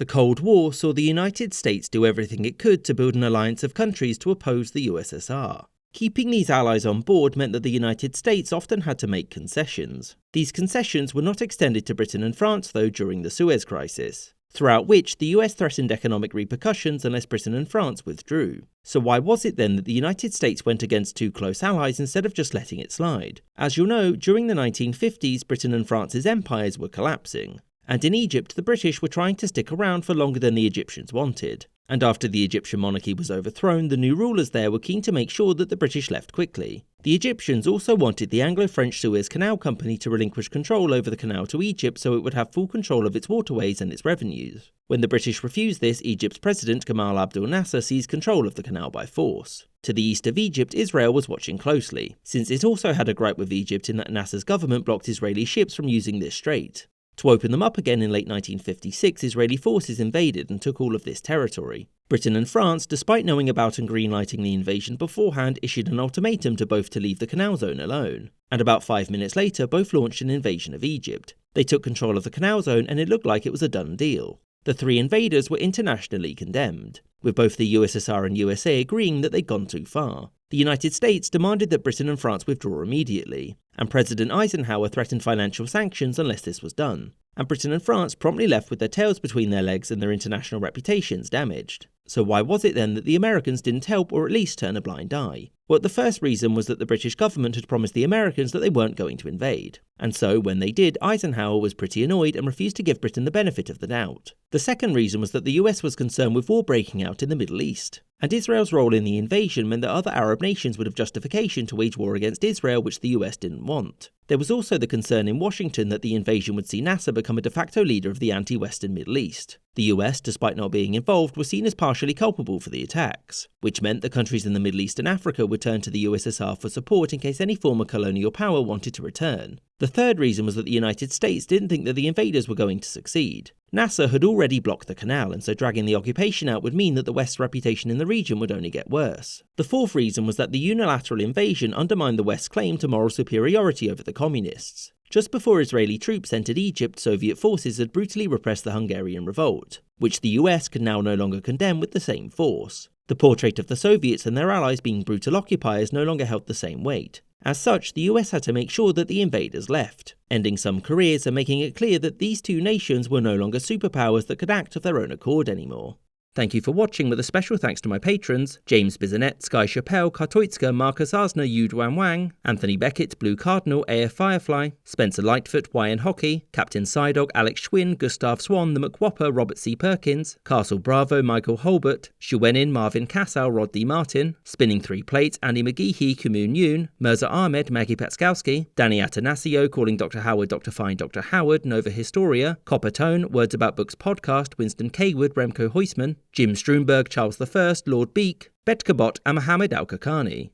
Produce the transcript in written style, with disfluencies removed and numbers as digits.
The Cold War saw the United States do everything it could to build an alliance of countries to oppose the USSR. Keeping these allies on board meant that the United States often had to make concessions. These concessions were not extended to Britain and France, though, during the Suez Crisis, throughout which the US threatened economic repercussions unless Britain and France withdrew. So why was it then that the United States went against two close allies instead of just letting it slide? As you'll know, during the 1950s, Britain and France's empires were collapsing. And in Egypt, the British were trying to stick around for longer than the Egyptians wanted. And after the Egyptian monarchy was overthrown, the new rulers there were keen to make sure that the British left quickly. The Egyptians also wanted the Anglo-French Suez Canal Company to relinquish control over the canal to Egypt so it would have full control of its waterways and its revenues. When the British refused this, Egypt's president Gamal Abdel Nasser seized control of the canal by force. To the east of Egypt, Israel was watching closely, since it also had a gripe with Egypt in that Nasser's government blocked Israeli ships from using this strait. To open them up again in late 1956, Israeli forces invaded and took all of this territory. Britain and France, despite knowing about and greenlighting the invasion beforehand, issued an ultimatum to both to leave the canal zone alone. And about 5 minutes later, both launched an invasion of Egypt. They took control of the canal zone and it looked like it was a done deal. The three invaders were internationally condemned, with both the USSR and USA agreeing that they'd gone too far. The United States demanded that Britain and France withdraw immediately, and President Eisenhower threatened financial sanctions unless this was done. And Britain and France promptly left with their tails between their legs and their international reputations damaged. So why was it then that the Americans didn't help or at least turn a blind eye? Well, the first reason was that the British government had promised the Americans that they weren't going to invade. And so, when they did, Eisenhower was pretty annoyed and refused to give Britain the benefit of the doubt. The second reason was that the US was concerned with war breaking out in the Middle East. And Israel's role in the invasion meant that other Arab nations would have justification to wage war against Israel, which the US didn't want. There was also the concern in Washington that the invasion would see Nasser become a de facto leader of the anti-Western Middle East. The US, despite not being involved, was seen as partially culpable for the attacks, which meant that countries in the Middle East and Africa would turn to the USSR for support in case any former colonial power wanted to return. The third reason was that the United States didn't think that the invaders were going to succeed. Nasser had already blocked the canal, and so dragging the occupation out would mean that the West's reputation in the region would only get worse. The fourth reason was that the unilateral invasion undermined the West's claim to moral superiority over the communists. Just before Israeli troops entered Egypt, Soviet forces had brutally repressed the Hungarian revolt, which the US could now no longer condemn with the same force. The portrait of the Soviets and their allies being brutal occupiers no longer held the same weight. As such, the US had to make sure that the invaders left, ending some careers and making it clear that these two nations were no longer superpowers that could act of their own accord anymore. Thank you for watching, with a special thanks to my patrons: James Bizanet, Sky Chappelle, Kartoitska, Marcus Arsner, Yu Duan Wang, Anthony Beckett, Blue Cardinal, AF Firefly, Spencer Lightfoot, YN Hockey, Captain Psydog, Alex Schwinn, Gustav Swan, The McWhopper, Robert C. Perkins, Castle Bravo, Michael Holbert, Shuenin, Marvin Cassow, Rod D. Martin, Spinning Three Plates, Andy McGeehee, Kumun Yoon, Mirza Ahmed, Maggie Patskowski, Danny Atanasio, Calling Dr. Howard, Dr. Fine, Dr. Howard, Nova Historia, Copper Tone, Words About Books Podcast, Winston Kaywood, Remco Heusman, Jim Stromberg, Charles I, Lord Beak, Betkabot, and Mohammed Al-Kakani.